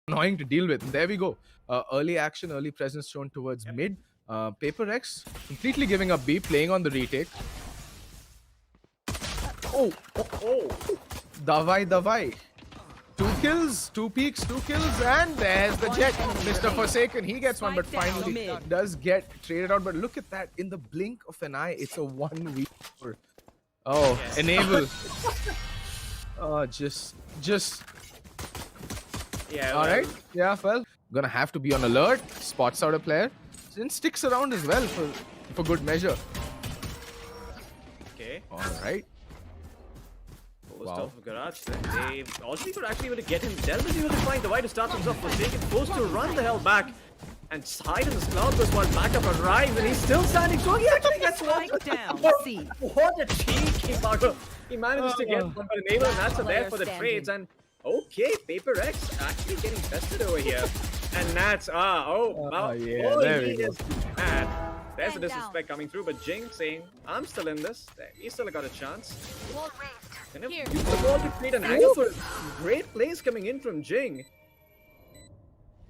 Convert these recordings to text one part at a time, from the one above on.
annoying to deal with. And there we go. Early action, early presence shown towards mid. paperX completely giving up B, playing on the retake. Oh, Davai. 2 kills, 2 peaks, 2 kills, and there's the jet. Mr. Forsaken, he gets one, but finally does get traded out. But look at that, in the blink of an eye, it's a 1v4. Oh, yes. Enable. Oh, just. Yeah. All right. Yeah, well, gonna have to be on alert. Spots out a player, and sticks around as well for good measure. Okay. All right. Wow. Of Garage, they also were actually able to get him. deLb is able to find the way to start himself. Forsaken forced to run the hell back and hide in this cloud burst while backup arrives, and he's still standing strong. He actually gets one down. What a cheeky bugger! He manages to get one, but enable and naTz are there for the trades. And okay, paperX actually getting bested over here, and naTz yeah, there we go. There's a disrespect coming through, but Jinggg saying, I'm still in this. He's still got a chance. And if you use the ball to create an angle for great plays coming in from Jinggg.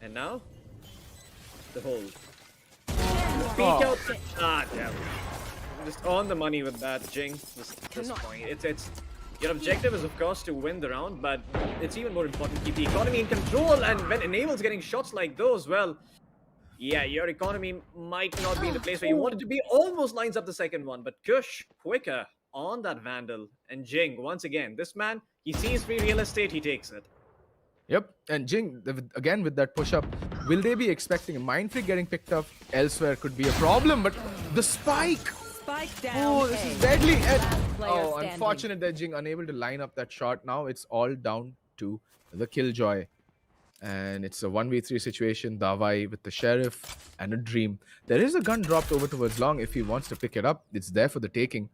And now, the hold. Peek out. Damn. Just on the money with that, Jinggg. This point. It's your objective is of course to win the round, but it's even more important to keep the economy in control. And when Enable's getting shots like those, well, yeah, your economy might not be in the place where you want it to be. Almost lines up the second one, but Kush quicker on that Vandal. And Jinggg, once again, this man, he sees free real estate, he takes it. Yep, and Jinggg, again with that push-up, will they be expecting a mindfreak getting picked up elsewhere? Could be a problem, but the spike! Down. Oh, this is deadly! And, unfortunate that Jinggg unable to line up that shot. Now it's all down to the Killjoy. And it's a 1v3 situation. Davai with the Sheriff and a Dream. There is a gun dropped over towards Long if he wants to pick it up. It's there for the taking.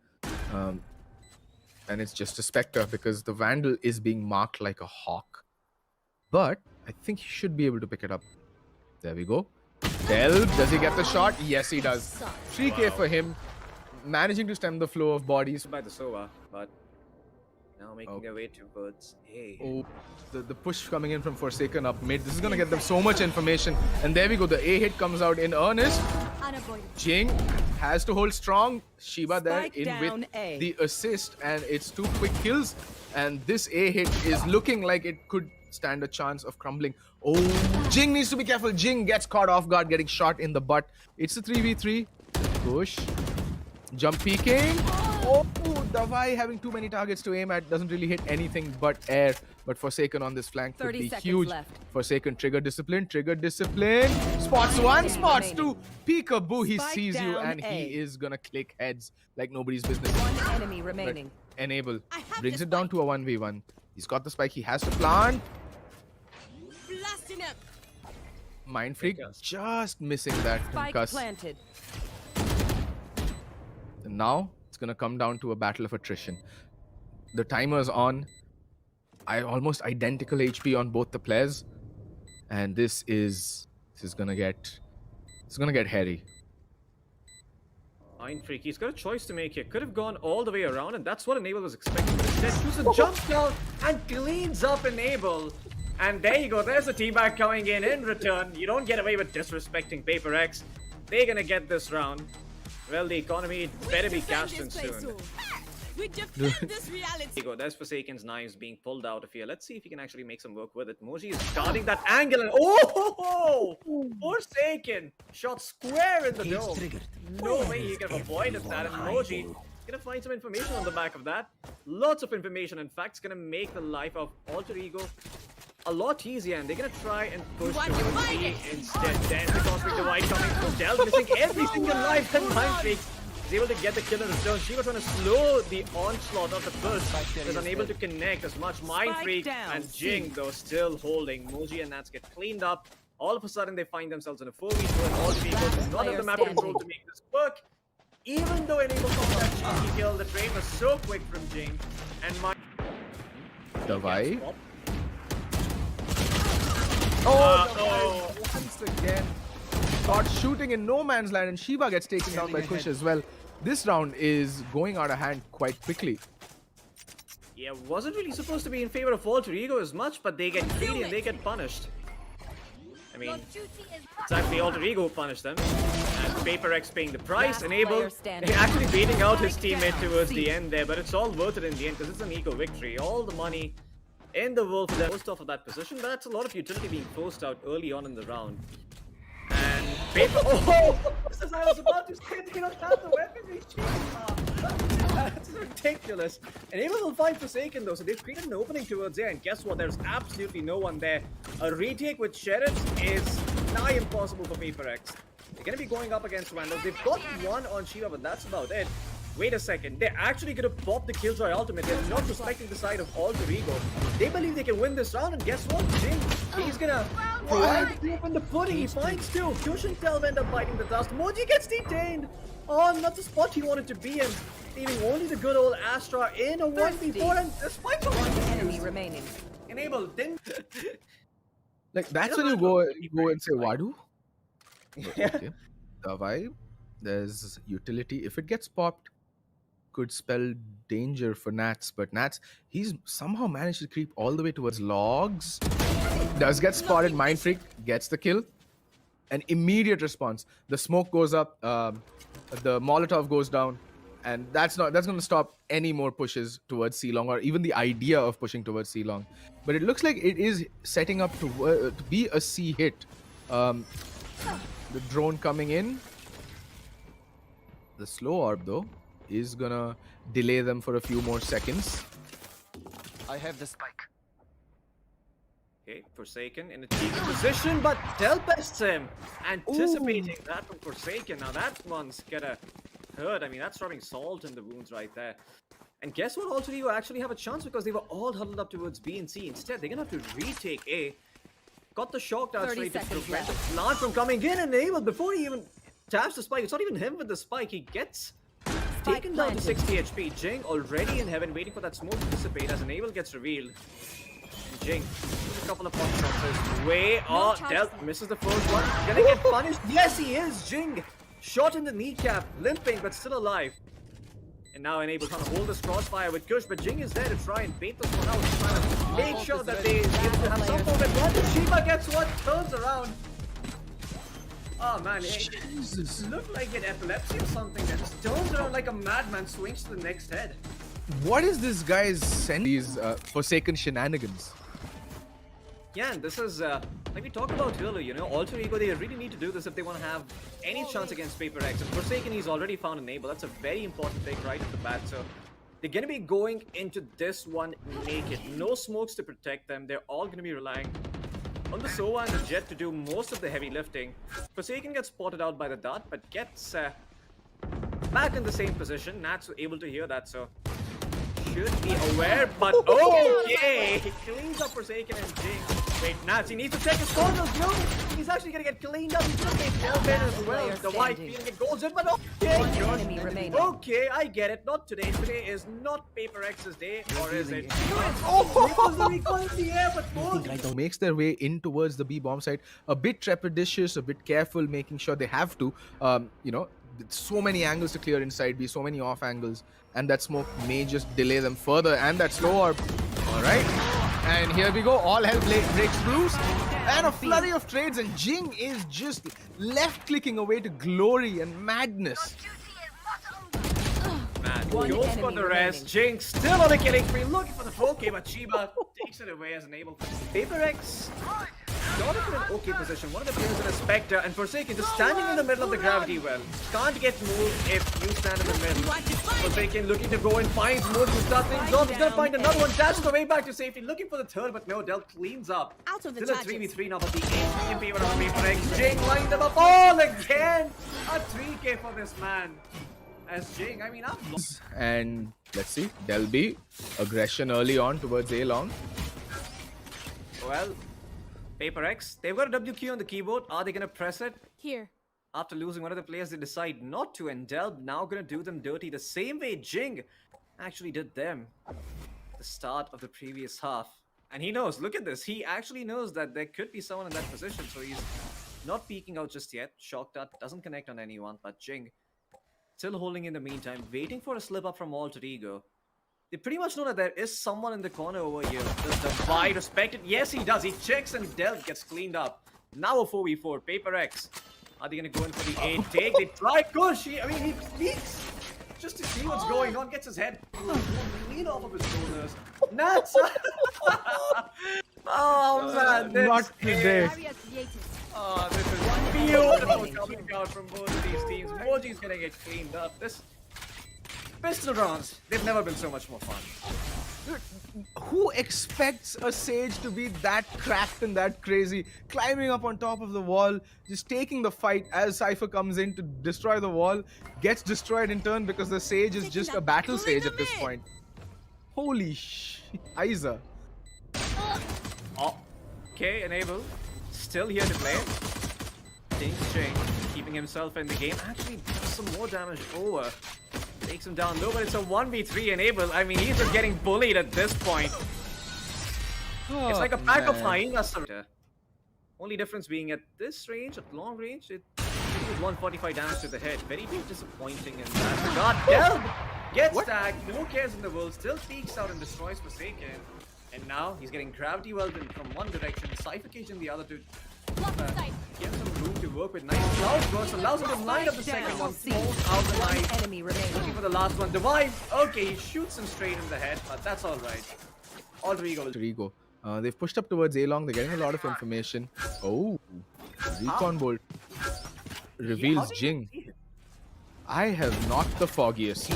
And it's just a Spectre because the Vandal is being marked like a hawk. But I think he should be able to pick it up. There we go. deLb, does he get the shot? Yes, he does. 3k for him. Managing to stem the flow of bodies. By the Sova, but now making their way towards A. Oh, the push coming in from Forsaken up mid. This is going to get them so much information. And there we go. The A hit comes out in earnest. Jinggg has to hold strong. Shiba there in with the assist. And it's 2 quick kills. And this A hit is looking like it could stand a chance of crumbling. Oh, Jinggg needs to be careful. Jinggg gets caught off guard, getting shot in the butt. It's a 3v3. Push. Jump peeking. Oh, Davai having too many targets to aim at. Doesn't really hit anything but air. But Forsaken on this flank could be huge. Forsaken, trigger discipline. Spots 1, spots 2. Peekaboo, he sees you and he is gonna click heads like nobody's business. One enemy remaining. But Enable brings it down to a 1v1. He's got the spike. He has to plant. mindfreak just missing that concuss. Planted. And now it's gonna come down to a battle of attrition. The timer's on. Almost identical HP on both the players, and this is gonna get hairy. mindfreak, he's got a choice to make here. Could have gone all the way around, and that's what Enable was expecting. But instead, chooses jumps down and cleans up Enable. And there you go. There's a teabag coming in return. You don't get away with disrespecting paperX. They're gonna get this round. Well, the economy better be cashed in soon. We defend this reality. There you go. There's Forsaken's knives being pulled out of here. Let's see if he can actually make some work with it. Moji is guarding that angle, and Forsaken shot square in the dome. No way he can avoid that. And Moji is gonna find some information on the back of that. Lots of information. In fact, it's gonna make the life of Alter Ego a lot easier, and they're gonna try and push towards B instead. Then the cosmic divide coming through. deLb missing every single life, and mindfreak is able to get the kill in return. She was trying to slow the onslaught of the burst. Was unable to connect as much. mindfreak and Jinggg though still holding. Moji and naTz get cleaned up. All of a sudden they find themselves in a 4v2, and all the people do not have the map control to make this work. Even though Enable found that cheeky kill, the train was so quick from Jinggg, and Davai. Once again, got shooting in no man's land, and Shiba gets taken down by Kush as well. This round is going out of hand quite quickly. Yeah, wasn't really supposed to be in favor of Alter Ego as much, but they get greedy and they get punished. I mean, it's actually Alter Ego who punished them. And paperX paying the price. Last Enable player standing. actually beating out his teammate Down. towards the end there, but it's all worth it in the end because it's an ego victory. All the money in the world for them forced off of that position, but that's a lot of utility being forced out early on in the round. And paper. Oh! Just as I was about to say, they don't have the weaponry. That's ridiculous. Enable will find Forsaken though, so they've created an opening towards there, and guess what? There's absolutely no one there. A retake with Sheriffs is nigh impossible for paperX. They're gonna be going up against Vandal. They've got one on Shiba, but that's about it. Wait a second, they're actually gonna pop the Killjoy ultimate. They're not respecting the side of Alter Ego. They believe they can win this round, and guess what? Jinggg, he's gonna provide the open the pudding. He finds two. Kush and deLb end up biting the dust. Moji gets detained. Oh, not the spot he wanted to be in. Leaving only the good old Astra in a 1v4, and despite the Enemy remaining. Enable didn't. Like that's when you go and say Wadu. Yeah. Okay. The vibe. There's utility. If it gets popped, could spell danger for naTz, but naTz, he's somehow managed to creep all the way towards logs. Does get spotted. Mindfreak gets the kill. An immediate response. The smoke goes up. The Molotov goes down. And that's going to stop any more pushes towards C-Long, or even the idea of pushing towards C-Long. But it looks like it is setting up to be a C hit. The drone coming in. The slow orb, though, is going to delay them for a few more seconds. I have the spike. Okay, Forsaken in a cheeky position, but deLb bests him. Anticipating that from Forsaken. Now that one's gonna hurt. I mean, that's rubbing salt in the wounds right there. And guess what? Alter Ego actually have a chance because they were all huddled up towards B and C. Instead, they're gonna have to retake A. Got the shock darts ready to prevent the plant from coming in, and able before he even taps the spike. It's not even him with the spike. He gets taken down to 60 HP. Jinggg already in heaven, waiting for that smoke to dissipate as Enable gets revealed. Jinggg with a couple of pot shots his way. Oh, deLb misses the first one. Gonna get punished. Yes, he is. Jinggg shot in the kneecap, limping but still alive. And now Enable trying to hold this crossfire with Kush, but Jinggg is there to try and bait this one out. Trying to make sure that they have some form of advantage. Shiba gets one, turns around. Oh man, it looked like it epilepsy or something that just turns around like a madman, swings to the next head. What is this guy's send these Forsaken shenanigans? Yeah, and this is, like we talked about earlier, you know, Alter Ego, they really need to do this if they want to have any chance against paperX. And Forsaken, he's already found Enable. That's a very important pick right at the bat. So they're going to be going into this one naked. No smokes to protect them. They're all going to be relying on the Sova and the Jet to do most of the heavy lifting. Forsaken gets spotted out by the dart, but gets back in the same position. naTz able to hear that, so should be aware, but okay! He cleans up Forsaken and Jinggg. Wait, naTz, he needs to check his corners, no! He's actually gonna get cleaned up. He's gonna take deLb as well. The white feeling it goes in, but okay! Okay, I get it. Not today. Today is not paperX's day, or is it? Oh! The recoil in the air, but more. Makes their way in towards the B bomb site. A bit trepidatious, a bit careful, making sure they have to. You know, so many angles to clear inside B, so many off angles, and that smoke may just delay them further. And that slow orb. All right, and here we go. All hell breaks loose, and a flurry of trades, and Jinggg is just left clicking away to glory and madness. Man, goes for the rest. Jinggg still on a killing spree, looking for the 4K, but Shiba takes it away as Enable. paperX got it in an okay position. One of the players in a Spectre, and Forsaken just standing in the middle of the gravity well. Can't get moved if you stand in the middle. Forsaken looking to go and finds more to start things off. He's gonna find another one, dashes the way back to safety, looking for the third, but no, deLb cleans up. Still a 3v3 now, but the 8 in favor of paperX. Jinggg lined them up all again. A 3K for this man. As Jinggg, I mean, I'm lost. And let's see, deLb aggression early on towards A long. Well, paperX, they've got a WQ on the keyboard. Are they gonna press it? Here. After losing one of the players, they decide not to, and deLb now gonna do them dirty the same way Jinggg actually did them at the start of the previous half. And he knows, look at this, he actually knows that there could be someone in that position, so he's not peeking out just yet. Shock dart doesn't connect on anyone, but Jinggg still holding in the meantime, waiting for a slip up from Alter Ego. They pretty much know that there is someone in the corner over here. Does the buy respect it? Yes, he does. He checks and deLb gets cleaned up. Now a 4v4. Paper X. Are they gonna go in for the 8 take? They try Kush. I mean, he peeks just to see what's going on. Gets his head lean off of his shoulders. naTz. Oh man, this Not today. Oh, this is beautiful coming out from both of these teams. Moji's gonna get cleaned up. This pistol rounds, they've never been so much more fun. Dude, who expects a Sage to be that cracked and that crazy? Climbing up on top of the wall, just taking the fight as Cypher comes in to destroy the wall, gets destroyed in turn because the Sage is just a battle Sage at this point. Holy Isa. Oh, okay, Enable. Still here to play. Jinggg keeping himself in the game. Actually does some more damage over. Takes him down low, but it's a 1v3 Enable. I mean, he's just getting bullied at this point. It's like a pack of hyenas. Only difference being at this range, at long range, it did 145 damage to the head. Very disappointing in that regard. deLb gets tagged, no cares in the world, still peeks out and destroys Forsaken. And now he's getting gravity welded from one direction, Cypher Cage in the other to get some room to work with. Nice cloud burst allows him to line up the second one, falls out the knife. Enemy remaining. Looking for the last one. Divide. Okay, he shoots him straight in the head, but that's alright. Alter Ego. They've pushed up towards A-Long. They're getting a lot of information. Oh, recon bolt reveals Jinggg. I have not the foggiest.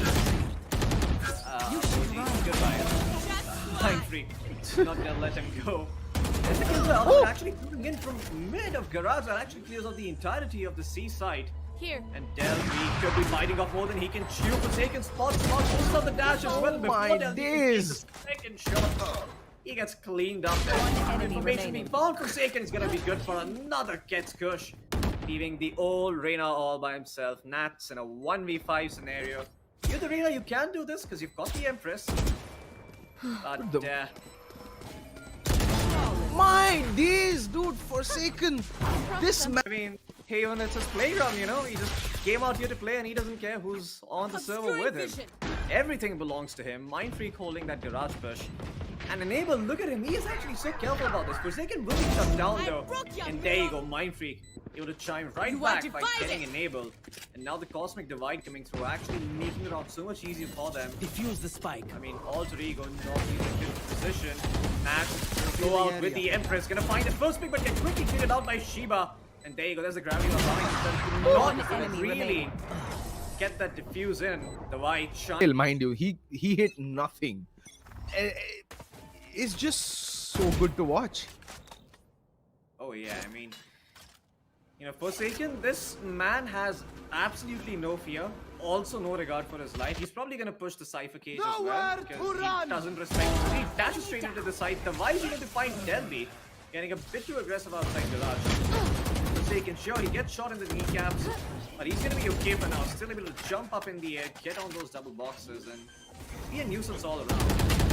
Goodbye. Mindfreak. Not gonna let him go. Well, actually coming in from mid of garage and actually clears out the entirety of the C side. Here. And deLb could be biting off more than he can chew. Forsaken spots most of the dash as well. Before my deLb days. the second shot. He gets cleaned up there. Information being found. Forsaken is gonna be good for another Gets Kush. Leaving the old Reyna all by himself. naTz in a 1v5 scenario. You're the Reyna, you can do this because you've got the Empress. But My days, dude, Forsaken. This man. I mean, Haven, it's his playground, you know? He just came out here to play and he doesn't care who's on the server with him. Everything belongs to him. Mindfreak holding that garage push. And Enable, look at him. He is actually so careful about this. Forsaken will be shut down though. And there you go, Mindfreak. Able to chime right back by getting Enable. And now the Cosmic Divide coming through, actually making it out so much easier for them. Defuse the spike. I mean, Alter Ego not in a good position. naTz will go out with the Empress. Gonna find the first pick, but get quickly cleared out by Shiba. And there you go, there's the gravity of not really get that diffuse in. The white shine. Mind you, he hit nothing. It's just so good to watch. Oh yeah, I mean, you know, Forsaken, this man has absolutely no fear, also no regard for his life. He's probably gonna push the Cypher Cage as well because he doesn't respect. He dashes straight into the side. The why is he going to find deLb? Getting a bit too aggressive outside garage. Forsaken, sure, he gets shot in the kneecaps, but he's gonna be okay for now. Still able to jump up in the air, get on those double boxes, and be a nuisance all around.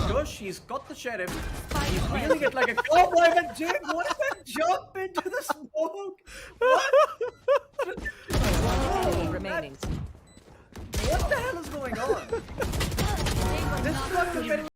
Kush, he's got the sheriff. He's wheeling it like a cowboy. And Jinggg, what is that jump into the smoke? Enemy remaining. What the hell is going on? This is not getting